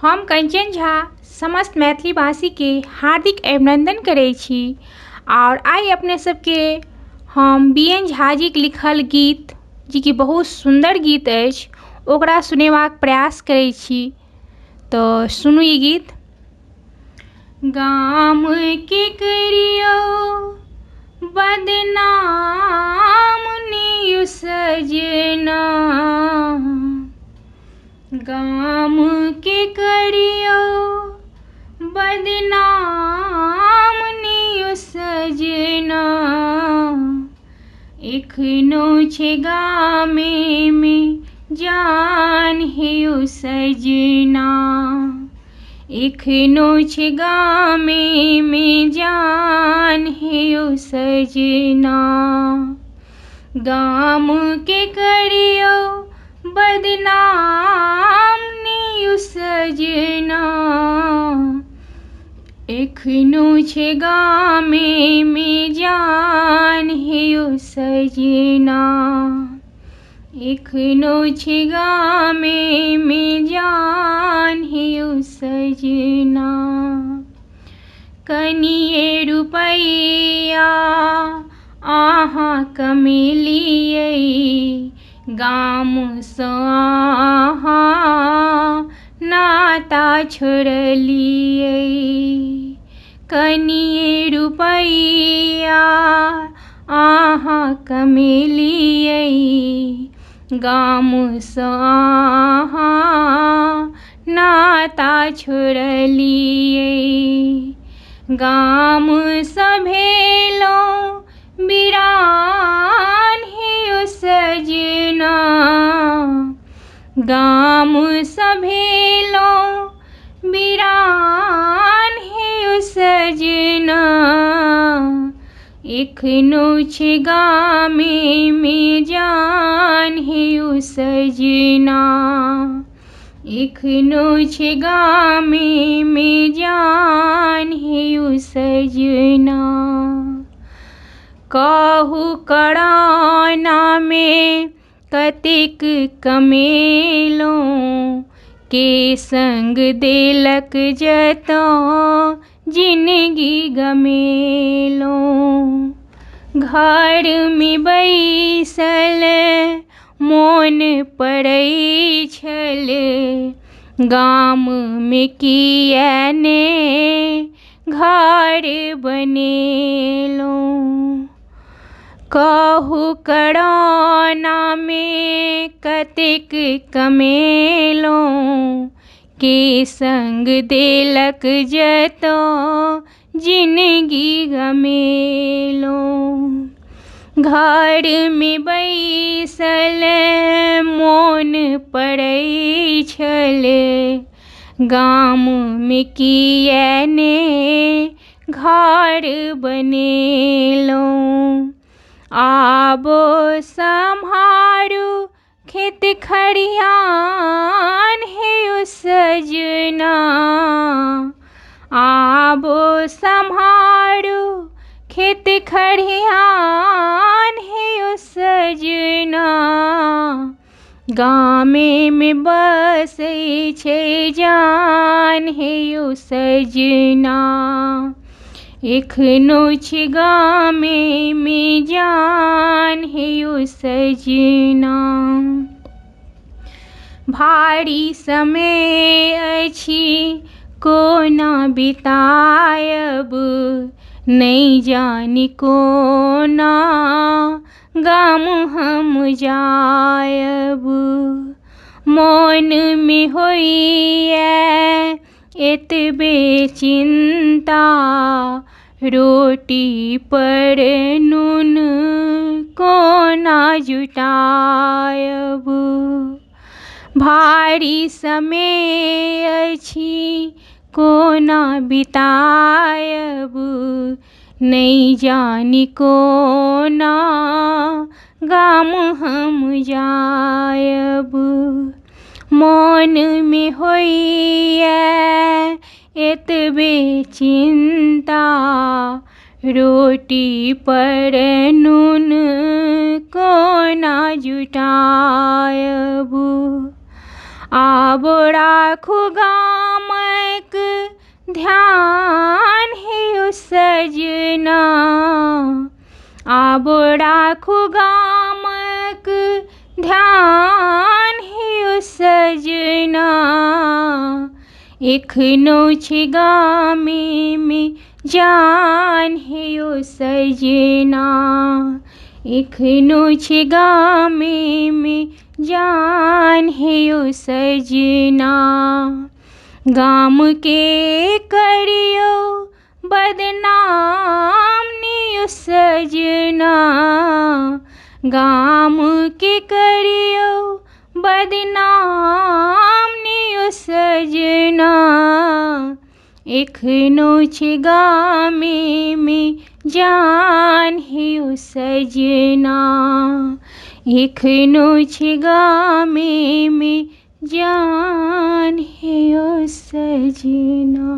हम कंचन झा समस्त मैथिली भाषी के हार्दिक अभिनंदन करै छी और आइ अपने सबके हम बी.एन. झा जी के लिखल गीत जी की बहुत सुंदर गीत अछि ओकरा सुनेबाक प्रयास करै छी। तो सुनू ई गीत। गाम के करियो बदनाम नी सजना, गाम के करियो बदनाम नी सजना, एखनो छे गामे में जान हे सजना, एखनो छे गामे में जान हे सजना, गाम के करियो बदनाम नी सजना, एखनो छे गामे में जान हे सजना, एखनो छे गामे में जान हे सजना। कनिये रुपैया आहाँ कमेलियै, गाम सँ आहाँ नाता छोड़लियै, कनिये रुपैया आहाँ कमेलियै, गाम सँ आहाँ नाता छोड़लियै, गाम सँ भेलौं बिरान हे सजना, गाम सँ भेलौं बिरान हे सजना, एखनो छे गामे में जान हे सजना, एखनो छे गामे में जान हे सजना। कहू कराना में कतेक कमेलौं, के संग देलक जतौ जिनगी गमेलौं, घर में बैसल मोन पड़ै छल, गाम में किया ने घर बनेलौं, कहू कराना में कतेक कमेलौं, के संग देलक जतौ जिनगी गमेलौं, घर में बैसल मोन पड़ै छल, गाम में किया ने घर बनेलौं, आबो सम्हारू खेत खरिहान हे सजना, आबो सम्हारू खेत खरिहान हे सजना, गामे में बसै छे जान हे सजना, एखनो छे गामे में जान हे सजना। भारी समय अछि कोना बितायब, नहीं जानी कोना गाम हम जायब, मन में होइए एतबे चिंता, रोटी पर नून कोना जुटायब, भारी समय अछि कोना बितायब, नहीं जानी कोना गाम हम जायब, मन में होइए एतबे चिंता, रोटी पर नून कोना जुटायब, आब राखू गामक ध्यान हे सजना, आब राखू गामक ध्यान हे सजना, एखनो छै गामे जान हे सजना, एखनो छै गामे जान हे सजना, गाम के करियो बदनाम नियो सजना, गाम के करियो बदनाम नियो सजना, एखनो छै गामे जान हे सजना, एखनो छै गामे जान हे सजना।